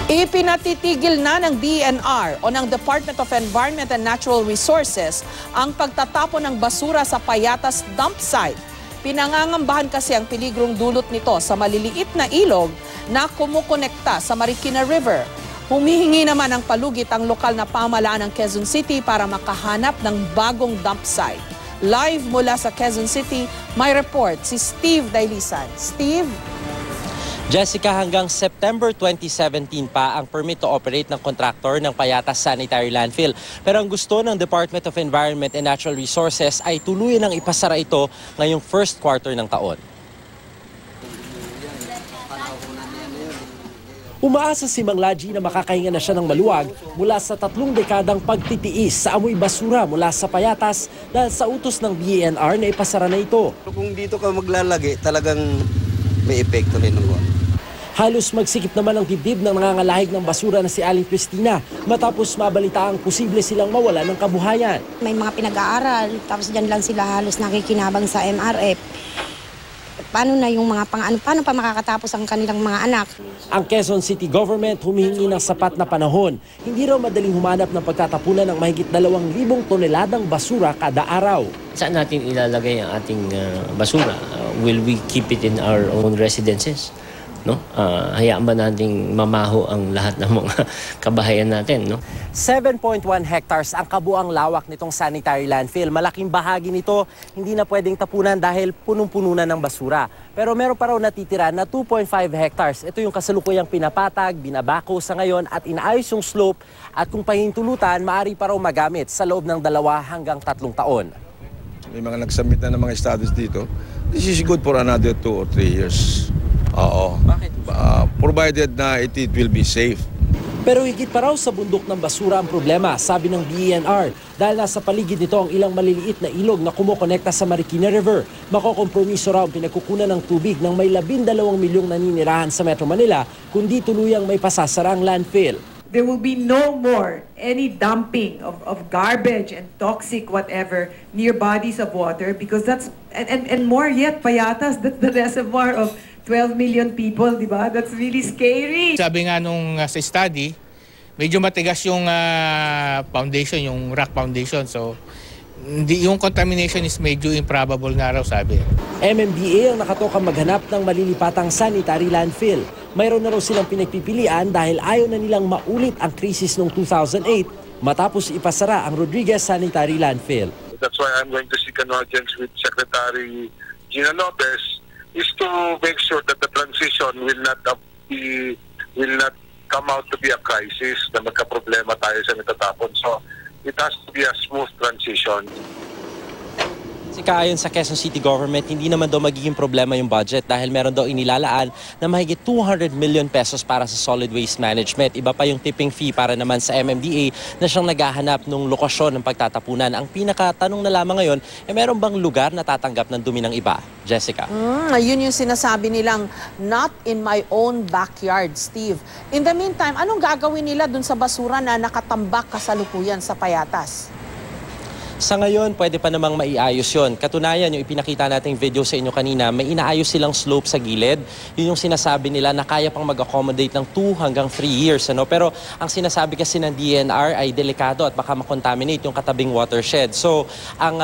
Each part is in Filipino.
Ipinatitigil na ng DENR o ng Department of Environment and Natural Resources ang pagtatapon ng basura sa Payatas dump site. Pinangangambahan kasi ang peligrong dulot nito sa maliliit na ilog na kumukonekta sa Marikina River. Humihingi naman ng palugit ang lokal na pamahalaan ng Quezon City para makahanap ng bagong dump site. Live mula sa Quezon City, may report si Steve Dailisan. Steve? Jessica, hanggang September 2017 pa ang permit to operate ng kontraktor ng Payatas Sanitary Landfill. Pero ang gusto ng Department of Environment and Natural Resources ay tuluyan ng ipasara ito ngayong first quarter ng taon. Umaasa si Mang Laji na makakahinga na siya ng maluwag mula sa 3 dekadang pagtitiis sa amoy basura mula sa Payatas dahil sa utos ng DENR na ipasara na ito. Kung dito ka maglalagay, talagang may epekto rin ng Halos magsikip naman ang dibdib ng nangangalahig ng basura na si Aling Cristina matapos mabalita ang posible silang mawala ng kabuhayan. May mga pinag-aaral, tapos dyan lang sila halos nakikinabang sa MRF. Paano na yung mga paano pa makakatapos ang kanilang mga anak? Ang Quezon City Government humihingi ng sapat na panahon. Hindi raw madaling humanap ng pagtatapunan ng mahigit 2,000 toneladang basura kada araw. Saan natin ilalagay ang ating basura? Will we keep it in our own residences? No? Hayaan ba nating mamaho ang lahat ng mga kabahayan natin? No? 7.1 hectares ang kabuang lawak nitong sanitary landfill. Malaking bahagi nito hindi na pwedeng tapunan dahil punong-puno na ng basura. Pero meron pa raw natitira na 2.5 hectares. Ito yung kasalukuyang pinapatag, binabako sa ngayon at inaayos yung slope at kung pahintulutan, maaari pa raw magamit sa loob ng 2 hanggang 3 taon. May mga nagsubmit na ng mga studies dito. This is good for another 2 or 3 years. Oo. Bakit? Provided na it will be safe. Pero higit pa raw sa bundok ng basura ang problema, sabi ng DENR, dahil nasa paligid nito ang ilang maliliit na ilog na kumokonekta sa Marikina River. Makokompromiso raw ang pinagkukunan ng tubig ng may 12 milyong naninirahan sa Metro Manila, kundi tuluyang may pasasara ang landfill. There will be no more any dumping of garbage and toxic whatever near bodies of water because that's and more yet Payatas, that's the reservoir of 12 million people, di ba? That's really scary. Sabi nga nung sa study, medyo matigas yung foundation, yung rock foundation. So, yung contamination is medyo improbable nga raw, sabi. MMDA ang nakatokang maghanap ng malilipatang sanitary landfill. Mayroon na raw silang pinagpipilian dahil ayaw na nilang maulit ang krisis noong 2008 matapos ipasara ang Rodriguez Sanitary Landfill. That's why I'm going to seek an audience with Secretary Gina Lopez is to make sure that the transition will not come out to be a crisis na magka-problema tayo sa natatapon. So it has to be a smooth transition. Ayon sa Quezon City Government, hindi naman daw magiging problema yung budget dahil meron daw inilalaan na mahigit 200 million pesos para sa solid waste management. Iba pa yung tipping fee para naman sa MMDA na siyang naghahanap ng lokasyon ng pagtatapunan. Ang pinakatanong na lamang ngayon, meron bang lugar na tatanggap ng dumi ng iba? Jessica? Yun yung sinasabi nilang not in my own backyard, Steve. In the meantime, anong gagawin nila dun sa basura na nakatambak kasalukuyan sa Payatas? Sa ngayon, pwede pa namang maiayos yon. Katunayan, yung ipinakita nating video sa inyo kanina, may inaayos silang slope sa gilid. Yun yung sinasabi nila na kaya pang mag-accommodate ng 2 hanggang 3 years. Ano? Pero ang sinasabi kasi ng DENR ay delikado at baka makontaminate yung katabing watershed. So, ang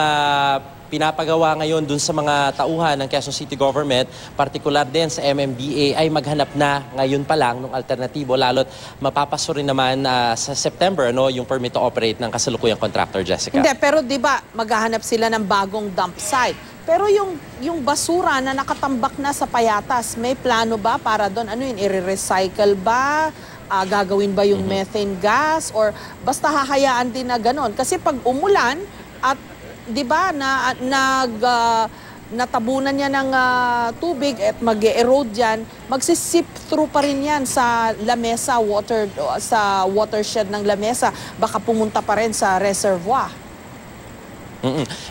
pinapagawa ngayon dun sa mga tauhan ng Quezon City Government, partikular din sa MMDA, ay maghanap na ngayon pa lang ng alternatibo, lalo't mapapaso rin naman sa September yung permit to operate ng kasalukuyang contractor, Jessica. Hindi, pero di ba maghahanap sila ng bagong dump site? Pero yung basura na nakatambak na sa Payatas, may plano ba para doon? Ano yun, i-recycle ba? Gagawin ba yung methane gas? Or basta hahayaan din na ganon? Kasi pag umulan at di ba natabunan niya ng tubig at mag-erode yan, magsisip through pa rin yan sa lamesa, sa watershed ng lamesa. Baka pumunta pa rin sa reservoir.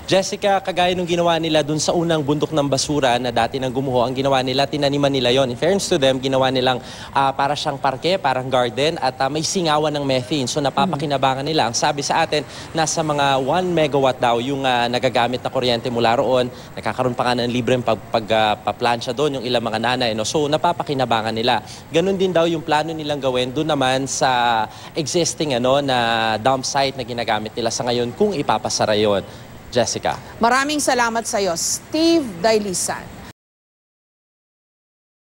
Jessica, kagaya nung ginawa nila dun sa unang bundok ng basura na dati nang gumuho, ang ginawa nila, tinaniman nila yon. In fairness to them, ginawa nilang para siyang parke, parang garden, at may singawan ng methane. So napapakinabangan nila. Ang sabi sa atin, nasa mga 1 megawatt daw yung nagagamit na kuryente mula roon. Nakakaroon pa nga ng libreng pagpaplansya doon yung ilang mga nanay. No? So napapakinabangan nila. Ganon din daw yung plano nilang gawin doon naman sa existing na dump site na ginagamit nila sa ngayon kung ipapasara yon. Jessica. Maraming salamat sa iyo, Steve Dailisan.